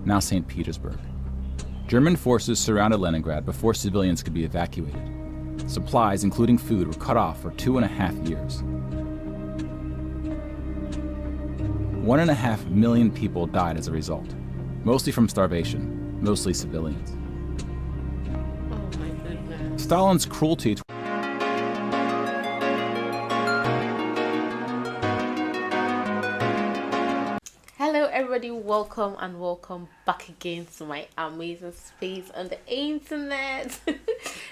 now St. Petersburg. German forces surrounded Leningrad before civilians could be evacuated. Supplies, including food, were cut off for 2.5 years. 1.5 million people died as a result, mostly from starvation, mostly civilians. Oh my goodness. Stalin's cruelty Hello everybody, welcome back again to my amazing space on the internet.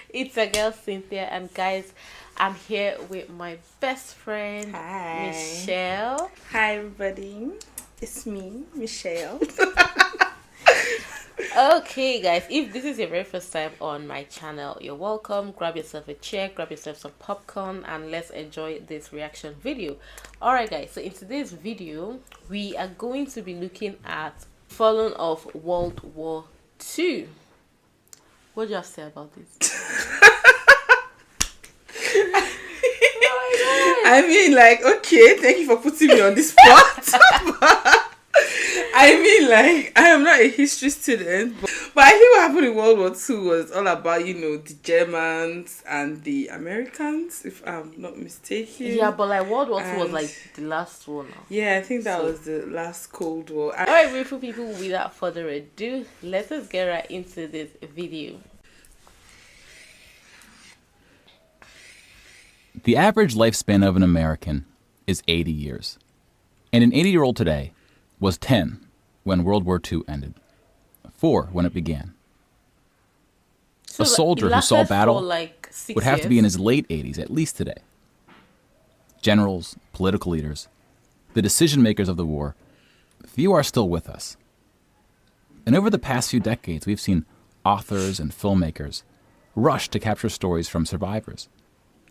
It's your girl Cynthia, and guys, I'm here with my best friend. Hi. Michelle. Hi everybody, it's me, Michelle. Okay guys, if this is your very first time on my channel, you're welcome. Grab yourself a chair, grab yourself some popcorn, and let's enjoy this reaction video. Alright guys, so in today's video we are going to be looking at falling of World War II. What do you have to say about this? I mean, like, okay, thank you for putting me on the spot. I mean, like, I am not a history student, but I think what happened in World War II was all about, the Germans and the Americans, if I'm not mistaken. Yeah, but like World War II was like the last one now. Yeah, I think that was the last Cold War. Alright, beautiful people, without further ado, let us get right into this video. The average lifespan of an American is 80 years. And an 80-year-old today was 10 when World War II ended, 4 when it began. So a soldier who saw battle like 6 would have years. to be in his late 80s, at least today. Generals, political leaders, the decision makers of the war, few are still with us. And over the past few decades, we've seen authors and filmmakers rush to capture stories from survivors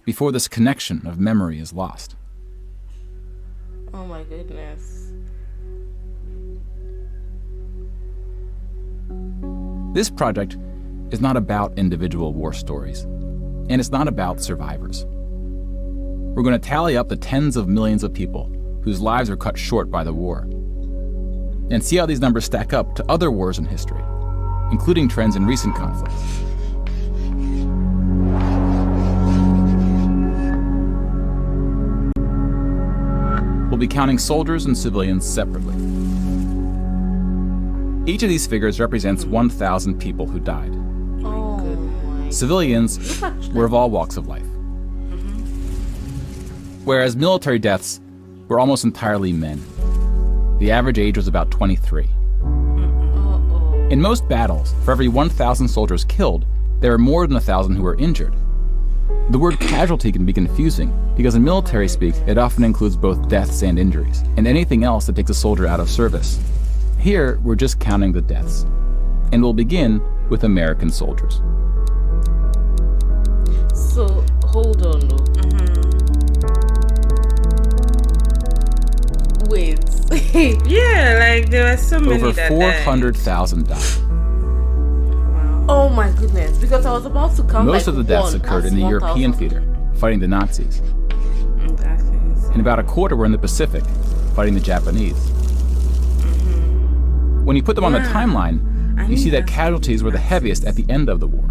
before this connection of memory is lost. Oh my goodness. This project is not about individual war stories, and it's not about survivors. We're going to tally up the tens of millions of people whose lives are cut short by the war, and see how these numbers stack up to other wars in history, including trends in recent conflicts. We'll be counting soldiers and civilians separately. Each of these figures represents 1,000 people who died. Oh my. Civilians were of all walks of life. Whereas military deaths were almost entirely men. The average age was about 23. In most battles, for every 1,000 soldiers killed, there are more than 1,000 who were injured. The word casualty can be confusing because in military speak, it often includes both deaths and injuries, and anything else that takes a soldier out of service. Here, we're just counting the deaths, and we'll begin with American soldiers. So, hold on though. Wait. Yeah, like, there were so many Over that 400,000 died. Oh my goodness, because I was about to count Most like of the deaths one. occurred That's in the 1,000. European theater, fighting the Nazis. And about a quarter were in the Pacific, fighting the Japanese. When you put them on the timeline, you see that casualties were the heaviest at the end of the war.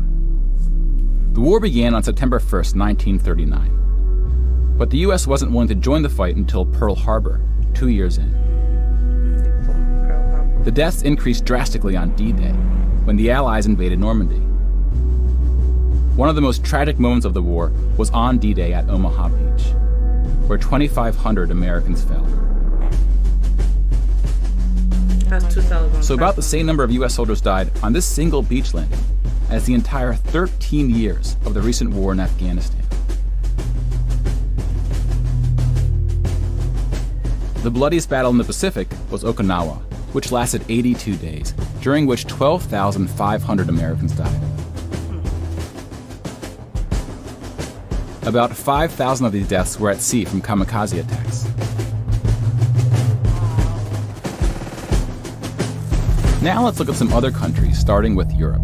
The war began on September 1st, 1939. But the US wasn't willing to join the fight until Pearl Harbor, 2 years in. The deaths increased drastically on D-Day, when the Allies invaded Normandy. One of the most tragic moments of the war was on D-Day at Omaha Beach, where 2,500 Americans fell. That's 2,000. So about the same number of US soldiers died on this single beach landing as the entire 13 years of the recent war in Afghanistan. The bloodiest battle in the Pacific was Okinawa, which lasted 82 days, during which 12,500 Americans died. About 5,000 of these deaths were at sea from kamikaze attacks. Now let's look at some other countries, starting with Europe.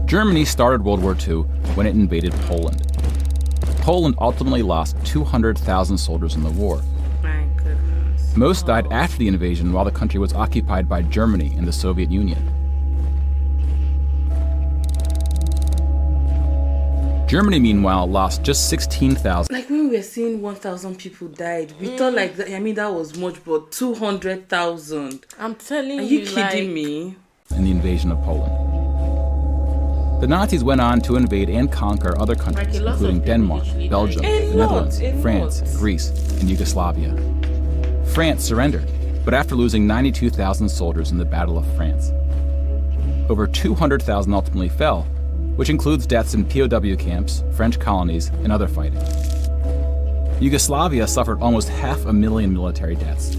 Germany started World War II when it invaded Poland. Poland ultimately lost 200,000 soldiers in the war. My goodness. Most died after the invasion while the country was occupied by Germany and the Soviet Union. Germany, meanwhile, lost just 16,000. Like when we were seeing 1,000 people died, we thought like that, that was much, but 200,000. I'm telling you. Are you kidding me? In the invasion of Poland. The Nazis went on to invade and conquer other countries, including Denmark, Belgium, the Netherlands, France, Greece, and Yugoslavia. France surrendered, but after losing 92,000 soldiers in the Battle of France. Over 200,000 ultimately fell, which includes deaths in POW camps, French colonies, and other fighting. Yugoslavia suffered almost 500,000 military deaths.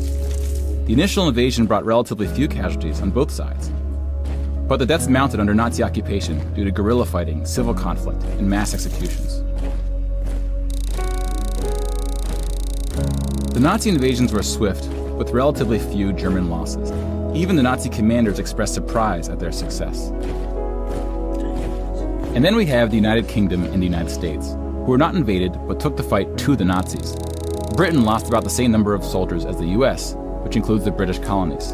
The initial invasion brought relatively few casualties on both sides. But the deaths mounted under Nazi occupation due to guerrilla fighting, civil conflict, and mass executions. The Nazi invasions were swift, with relatively few German losses. Even the Nazi commanders expressed surprise at their success. And then we have the United Kingdom and the United States, who were not invaded but took the fight to the Nazis. Britain lost about the same number of soldiers as the US, which includes the British colonies.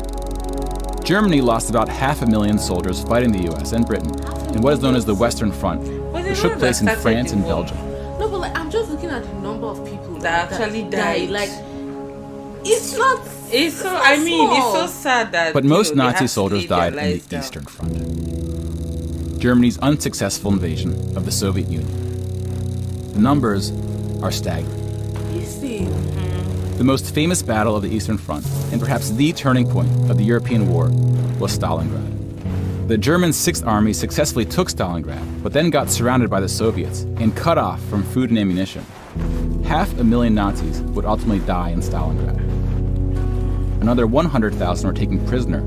Germany lost about 500,000 soldiers fighting the US and Britain in what is known as the Western Front, which took place in France and Belgium. No, but like, I'm just looking at the number of people that actually died. Like, it's not. It's so. I mean, it's so sad that. But most Nazi soldiers died in the Eastern Front. Germany's unsuccessful invasion of the Soviet Union. The numbers are staggering. You see. The most famous battle of the Eastern Front, and perhaps the turning point of the European war, was Stalingrad. The German Sixth Army successfully took Stalingrad, but then got surrounded by the Soviets and cut off from food and ammunition. 500,000 Nazis would ultimately die in Stalingrad. Another 100,000 were taken prisoner,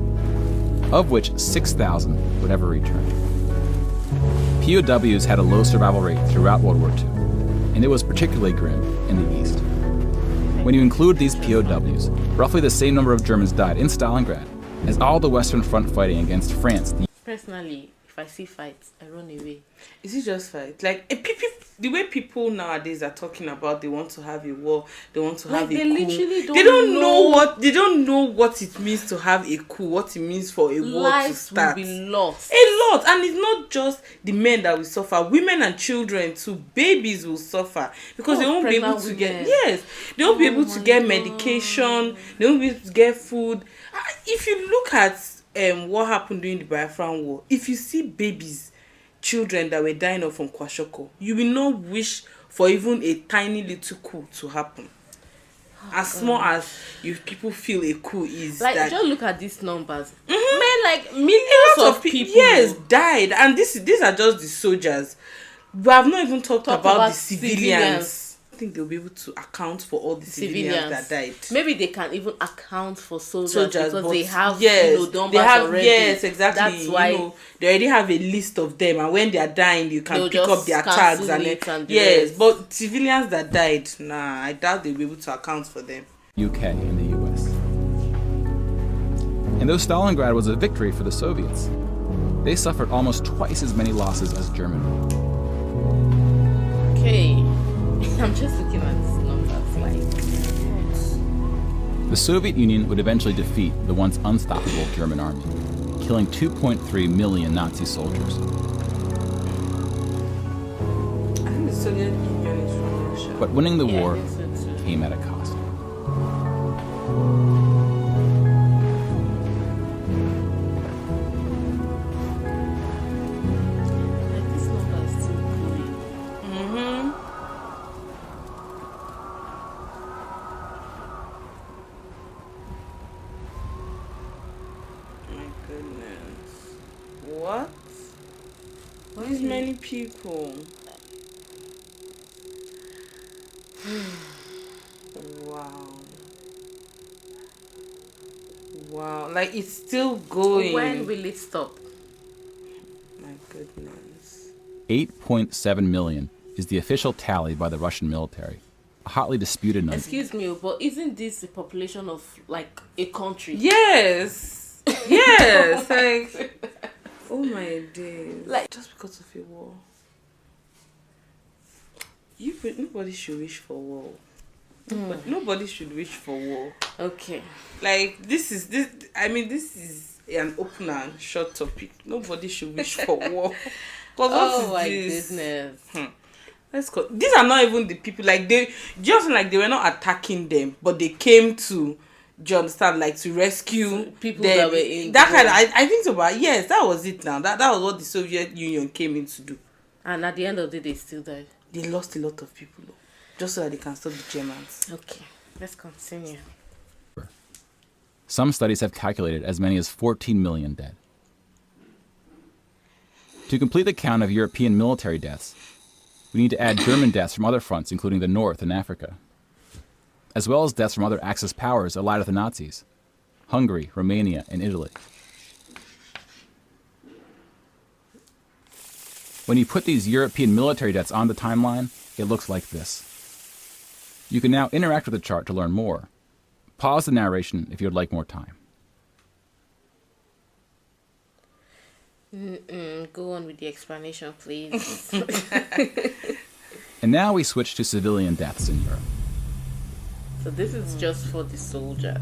of which 6,000 would ever return. POWs had a low survival rate throughout World War II, and it was particularly grim in the East. When you include these POWs, roughly the same number of Germans died in Stalingrad as all the Western Front fighting against France. Personally, if I see fights, I run away. Is it just fight? Like the way people nowadays are talking about, they want to have a war, they want to have a coup. Literally They don't know what it means to have a coup, what it means for a war to start. Lives will be lost. A lot, and it's not just the men that will suffer. Women and children too, babies will suffer because they won't be able to get they won't be able to get medication. They won't be able to get food. If you look at what happened during the Biafran War, if you see babies, children that were dying off from Kwashoko, you will not wish for even a tiny little coup to happen. As small as people feel a coup is, like, that just look at these numbers. Men, like millions of people, yes, died, and these are just the soldiers. We have not even talked about the civilians. I think they'll be able to account for all the civilians that died. Maybe they can even account for soldiers because they have numbers already. Yes, exactly. That's why they already have a list of them, and when they are dying, you can pick up their tags and yes. But civilians that died, I doubt they'll be able to account for them. UK and the US. And though Stalingrad was a victory for the Soviets, they suffered almost twice as many losses as Germany. Okay. I'm just looking at these numbers like... The Soviet Union would eventually defeat the once unstoppable German army, killing 2.3 million Nazi soldiers. I think the Soviet Union is from Russia. But winning the war came at a cost. What? These many people. Wow. Like, it's still going. When will it stop? My goodness. 8.7 million is the official tally by the Russian military. A hotly disputed number. Excuse me, but isn't this the population of, like, a country? Yes. Yes. Like... Oh my days. Like, just because of a war. Nobody should wish for war. But nobody should wish for war. Okay. Like, this is an open and short topic. Nobody should wish for war. Oh my goodness. Let's go. These are not even the people, like, they were not attacking them, but they came to, do you understand, like, to rescue people them. that were in that kind of, I think so, but yes, that was it now. That was what the Soviet Union came in to do. And at the end of the day, they still died. They lost a lot of people, though, just so that they can stop the Germans. Okay, let's continue. Some studies have calculated as many as 14 million dead. To complete the count of European military deaths, we need to add German deaths from other fronts, including the North and Africa, as well as deaths from other Axis powers allied with the Nazis, Hungary, Romania, and Italy. When you put these European military deaths on the timeline, it looks like this. You can now interact with the chart to learn more. Pause the narration if you would like more time. Go on with the explanation, please. And now we switch to civilian deaths in Europe. So this is just for the soldiers.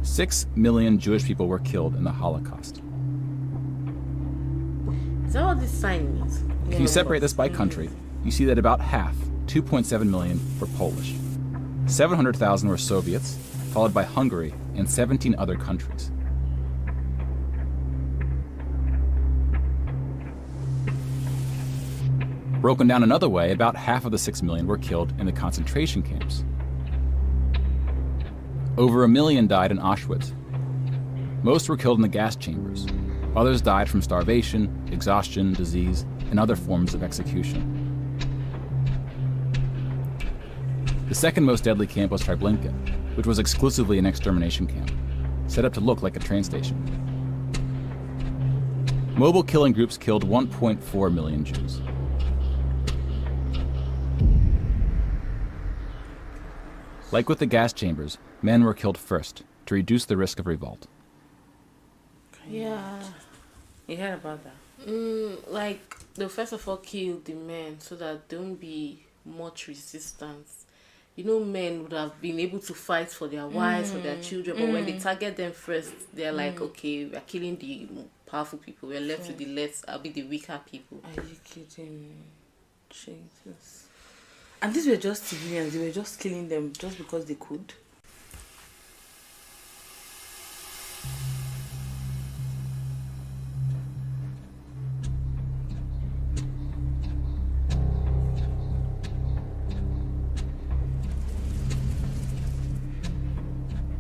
6 million Jewish people were killed in the Holocaust. Is that what this sign means? If you separate this by country, you see that about half, 2.7 million, were Polish. 700,000 were Soviets, followed by Hungary and 17 other countries. Broken down another way, about half of the 6 million were killed in the concentration camps. Over 1 million died in Auschwitz. Most were killed in the gas chambers. Others died from starvation, exhaustion, disease, and other forms of execution. The second most deadly camp was Treblinka, which was exclusively an extermination camp, set up to look like a train station. Mobile killing groups killed 1.4 million Jews. Like with the gas chambers, men were killed first to reduce the risk of revolt. Yeah. You heard about that? Like, they'll first of all kill the men so that there won't be much resistance. You know, men would have been able to fight for their wives, for their children, but when they target them first, they're like, okay, we're killing the powerful people, we're left with the weaker people. Are you kidding me? Jesus. And these were just civilians, they were just killing them just because they could.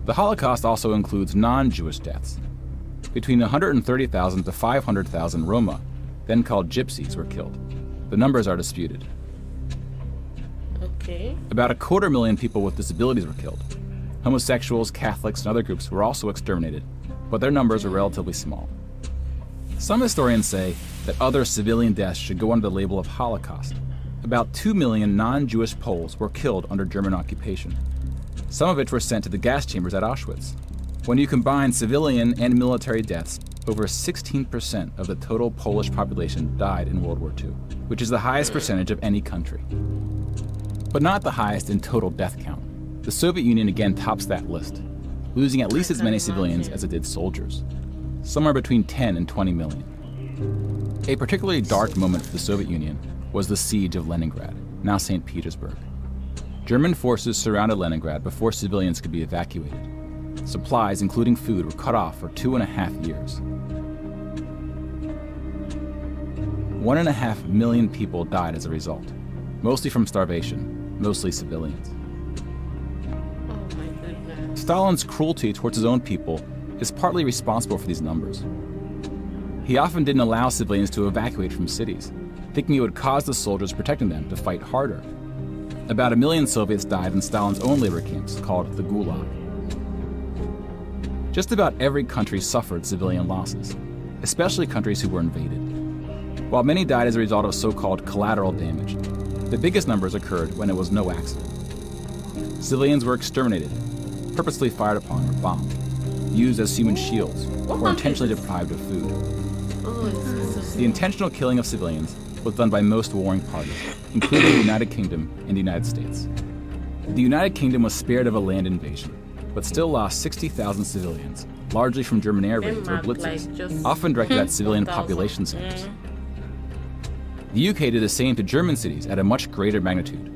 The Holocaust also includes non-Jewish deaths. Between 130,000 to 500,000 Roma, then called Gypsies, were killed. The numbers are disputed. Okay. About 250,000 people with disabilities were killed. Homosexuals, Catholics, and other groups were also exterminated, but their numbers were relatively small. Some historians say that other civilian deaths should go under the label of Holocaust. About 2 million non-Jewish Poles were killed under German occupation, some of which were sent to the gas chambers at Auschwitz. When you combine civilian and military deaths, over 16% of the total Polish population died in World War II, which is the highest percentage of any country. But not the highest in total death count. The Soviet Union again tops that list, losing at least as many civilians as it did soldiers, somewhere between 10 and 20 million. A particularly dark moment for the Soviet Union was the siege of Leningrad, now St. Petersburg. German forces surrounded Leningrad before civilians could be evacuated. Supplies, including food, were cut off for 2.5 years. 1.5 million people died as a result, mostly from starvation, mostly civilians. Oh my goodness. Stalin's cruelty towards his own people is partly responsible for these numbers. He often didn't allow civilians to evacuate from cities, thinking it would cause the soldiers protecting them to fight harder. About 1 million Soviets died in Stalin's own labor camps, called the Gulag. Just about every country suffered civilian losses, especially countries who were invaded. While many died as a result of so-called collateral damage, the biggest numbers occurred when it was no accident. Civilians were exterminated, purposely fired upon or bombed, used as human shields, or intentionally deprived of food. The intentional killing of civilians was done by most warring parties, including the United Kingdom and the United States. The United Kingdom was spared of a land invasion, but still lost 60,000 civilians, largely from German air raids or blitzes, often directed at civilian population centers. The UK did the same to German cities at a much greater magnitude,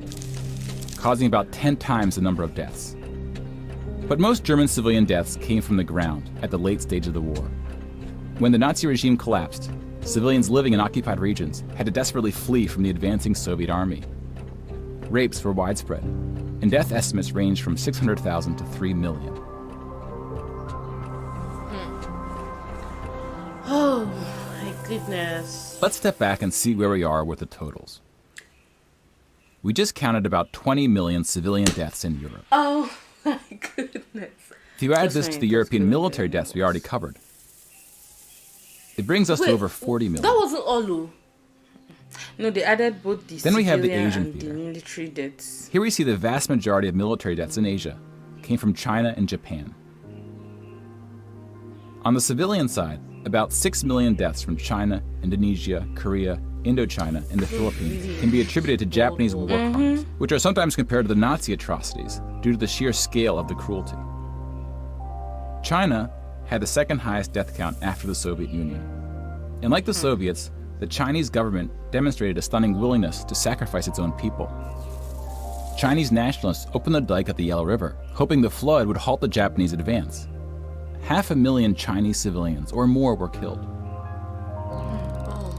causing about 10 times the number of deaths. But most German civilian deaths came from the ground at the late stage of the war. When the Nazi regime collapsed, civilians living in occupied regions had to desperately flee from the advancing Soviet army. Rapes were widespread, and death estimates ranged from 600,000 to 3 million. Oh my goodness. Let's step back and see where we are with the totals. We just counted about 20 million civilian deaths in Europe. Oh my goodness. If you add this to the European military deaths we already covered, it brings us to over 40 million. That wasn't all. No, they added both the Then we have the civilian Asian and the theater. military deaths. Here we see the vast majority of military deaths in Asia came from China and Japan. On the civilian side, about 6 million deaths from China, Indonesia, Korea, Indochina, and the Philippines can be attributed to Japanese war crimes, which are sometimes compared to the Nazi atrocities due to the sheer scale of the cruelty. China had the second highest death count after the Soviet Union. And like the Soviets, the Chinese government demonstrated a stunning willingness to sacrifice its own people. Chinese nationalists opened the dike at the Yellow River, hoping the flood would halt the Japanese advance. 500,000 Chinese civilians or more were killed,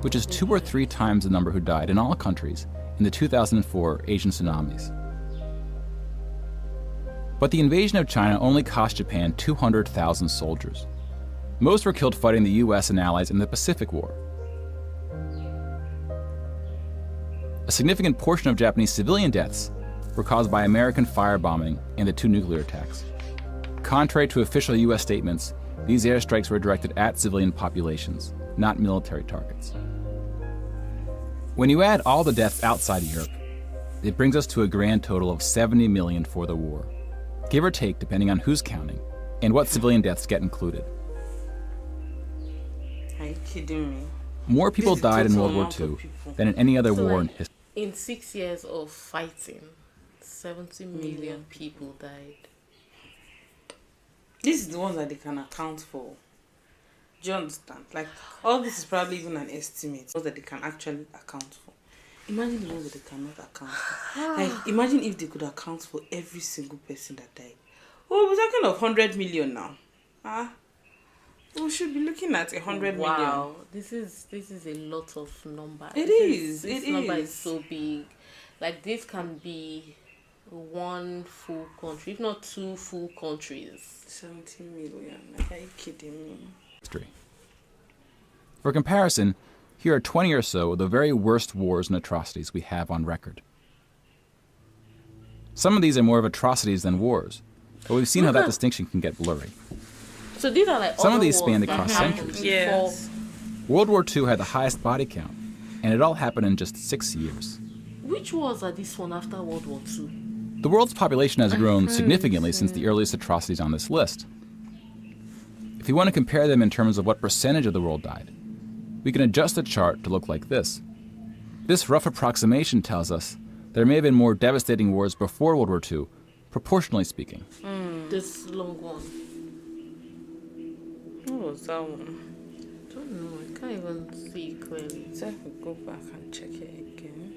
which is 2 or 3 times the number who died in all countries in the 2004 Asian tsunamis. But the invasion of China only cost Japan 200,000 soldiers. Most were killed fighting the US and allies in the Pacific War. A significant portion of Japanese civilian deaths were caused by American firebombing and the 2 nuclear attacks. Contrary to official US statements, these airstrikes were directed at civilian populations, not military targets. When you add all the deaths outside of Europe, it brings us to a grand total of 70 million for the war, give or take depending on who's counting and what civilian deaths get included. Are you kidding me? More people This is died in total World War amount of II people. than in any other war in history. In 6 years of fighting, 70 million people died. This is the ones that they can account for. Do you understand? Like, all this is probably even an estimate. Ones that they can actually account for. Imagine the ones that they cannot account for. Like, imagine if they could account for every single person that died. Oh, we're talking of 100 million now. We should be looking at 100 million. Wow, this is a lot of number. This number is. is so big. Like, this can be one full country, if not 2 full countries. 70 million. Like, are you kidding me? For comparison, here are 20 or so of the very worst wars and atrocities we have on record. Some of these are more of atrocities than wars, but we've seen how that distinction can get blurry. So these are like Some of other these wars spanned that across happened centuries. Yes. World War II had the highest body count, and it all happened in just 6 years. Which wars are this one after World War II? The world's population has grown significantly since the earliest atrocities on this list. If you want to compare them in terms of what percentage of the world died, we can adjust the chart to look like this. This rough approximation tells us there may have been more devastating wars before World War II, proportionally speaking. This long one. What was that one? I don't know. I can't even see clearly. So I can go back and check it again.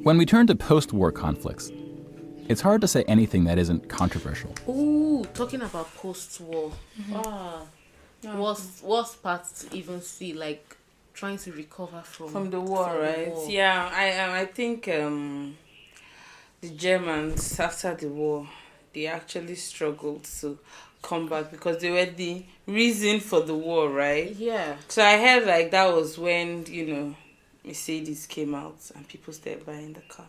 When we turn to post-war conflicts, it's hard to say anything that isn't controversial. Ooh, talking about post-war. Worst parts to even see, like trying to recover from the war, right? war. Yeah, I think the Germans after the war, they actually struggled to come back because they were the reason for the war, right? Yeah. So I heard like that was when, Mercedes came out and people started buying the car.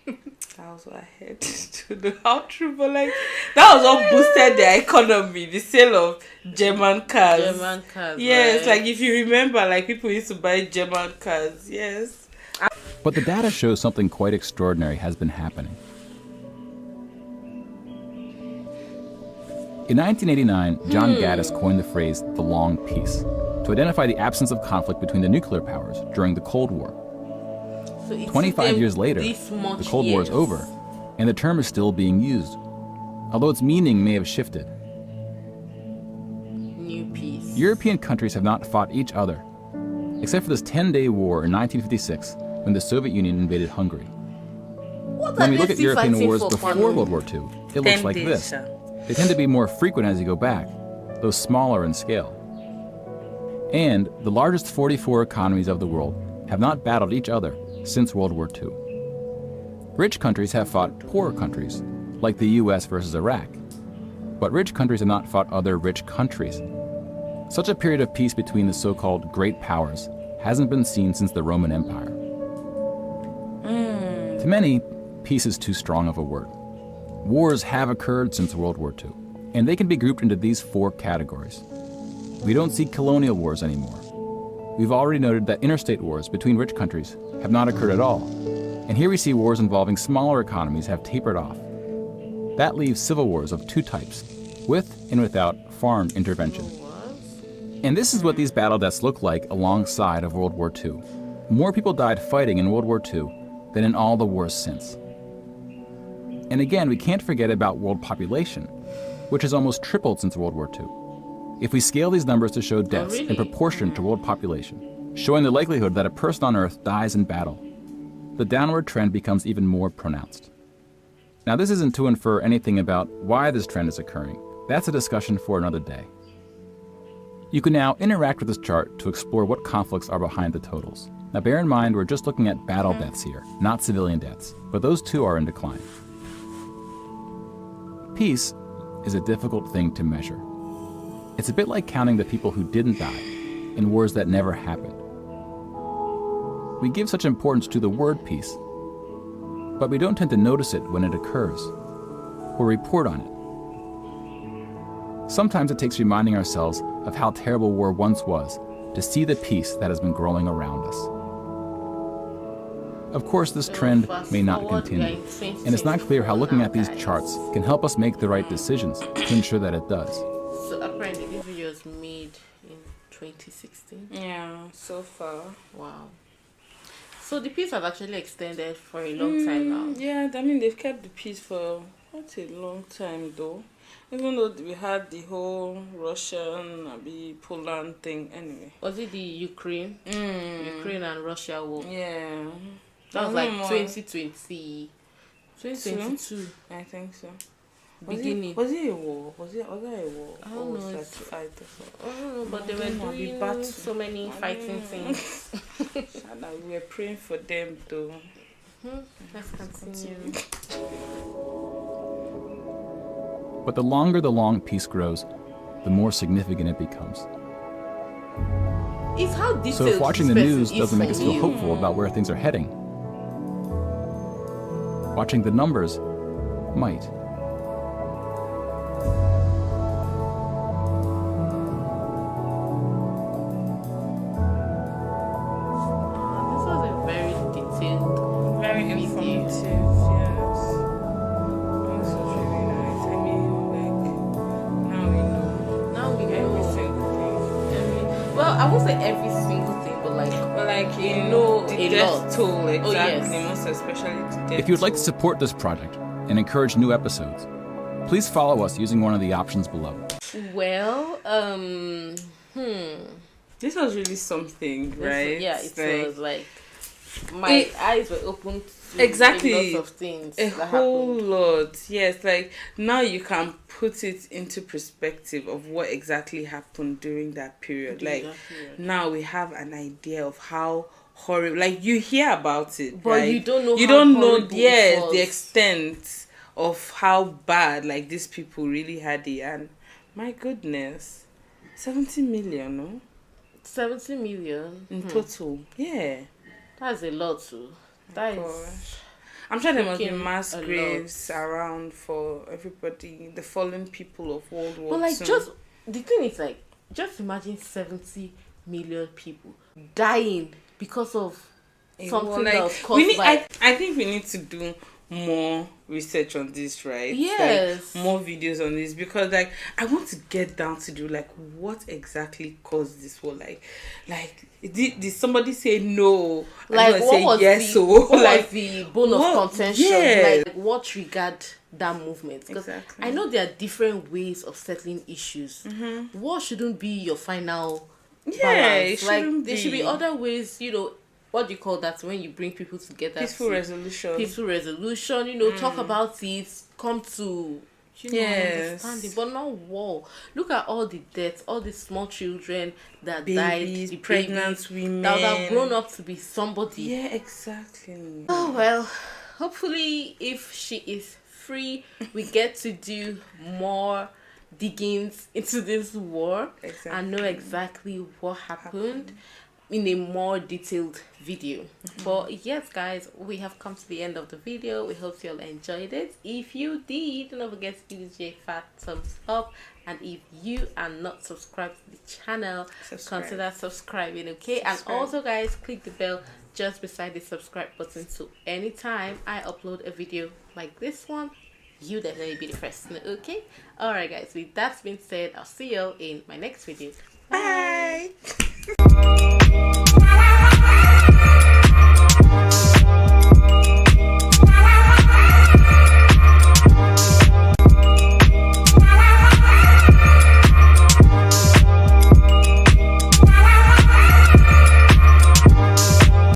That was what I heard. To know how true, but like that was what boosted the economy, the sale of German cars. German cars. Yes, right? like if you remember, like people used to buy German cars. Yes. But the data shows something quite extraordinary has been happening. In 1989, John Gaddis coined the phrase the long peace to identify the absence of conflict between the nuclear powers during the Cold War. So 25 years later, the Cold War is over, and the term is still being used, although its meaning may have shifted. New peace. European countries have not fought each other, except for this 10-day war in 1956 when the Soviet Union invaded Hungary. When we look at European wars before World War II, it looks like this. They tend to be more frequent as you go back, though smaller in scale. And the largest 44 economies of the world have not battled each other since World War II. Rich countries have fought poorer countries, like the US versus Iraq. But rich countries have not fought other rich countries. Such a period of peace between the so-called great powers hasn't been seen since the Roman Empire. To many, peace is too strong of a word. Wars have occurred since World War II, and they can be grouped into these 4 categories. We don't see colonial wars anymore. We've already noted that interstate wars between rich countries have not occurred at all, and here we see wars involving smaller economies have tapered off. That leaves civil wars of 2 types, with and without foreign intervention. And this is what these battle deaths look like alongside of World War II. More people died fighting in World War II than in all the wars since. And again, we can't forget about world population, which has almost tripled since World War II. If we scale these numbers to show deaths in proportion to world population, showing the likelihood that a person on Earth dies in battle, the downward trend becomes even more pronounced. Now, this isn't to infer anything about why this trend is occurring. That's a discussion for another day. You can now interact with this chart to explore what conflicts are behind the totals. Now, bear in mind, we're just looking at battle deaths here, not civilian deaths, but those too are in decline. Peace is a difficult thing to measure. It's a bit like counting the people who didn't die in wars that never happened. We give such importance to the word peace, but we don't tend to notice it when it occurs or report on it. Sometimes it takes reminding ourselves of how terrible war once was to see the peace that has been growing around us. Of course, this trend may not continue, and it's not clear how looking at these charts can help us make the right decisions to ensure that it does. So apparently this video was made in 2016. Yeah, so far. Wow. So the peace has actually extended for a long time now. Yeah, I mean, they've kept the peace for quite a long time though. Even though we had the whole Russian, Poland thing anyway. Was it the Ukraine and Russia war? Yeah. That was like 2020. 2022. I think so. Beginning. Was it a war? Was there a war? I don't know. But they were doing so many fighting things. We were praying for them though. Let's continue. But the longer the long peace grows, the more significant it becomes. It's how detailed. So if watching the news doesn't make us feel hopeful about where things are heading, watching the numbers might. This was a very detailed, very informative, yes. This was really nice. I mean, like, now we know. Now we know Every single thing. Well, I won't say every single thing, but you know a the death lot. toll, exactly. yes. Most especially the death If you would like to toll. support this project and encourage new episodes, please follow us using one of the options below. Well, This was really something, right? It was like my eyes were open to exactly a lot of things. A that whole happened. lot. Yes, like now you can put it into perspective of what exactly happened during that period. Now we have an idea of how horrible. Like you hear about it, But right? you don't know. You how don't know. horrible it was. The extent of how bad like these people really had it, and my goodness, 70 million, no? 70 million In total, yeah. That's a lot too. That is. I'm sure there must be freaking mass a graves around for everybody, the fallen people of World War But like, II. just the thing is, like, just imagine 70 million people dying because of something like, that was caused by. I think we need to do more research on this, right? Yes. Like, more videos on this, because like I want to get down to do like what exactly caused this war. Like did somebody say no? Like I what say was yes, the so what like was the bone of what- contention? yes. Like what triggered that movement? Because Exactly. I know there are different ways of settling issues. War shouldn't be your final Yeah, balance. it Like shouldn't there should be be. other ways, what do you call that when you bring people together? Peaceful to- resolution. Peaceful resolution, talk about it, come to an Yes. understanding, but not war. Look at all the deaths, all the small children that Babies, died, the pregnant babies women. that would have grown up to be somebody. Yeah, exactly. Oh well, hopefully if she is free, we get to do more diggings into this war and know exactly what happened in a more detailed video. But yes guys, we have come to the end of the video. We hope you all enjoyed it. If you did, don't forget to give this a fat thumbs up, and if you are not subscribed to the channel, consider subscribing, okay? And also guys, click the bell just beside the subscribe button, so anytime I upload a video like this one, you definitely be the first to know, okay? Alright guys, with that being said, I'll see you all in my next video. Bye.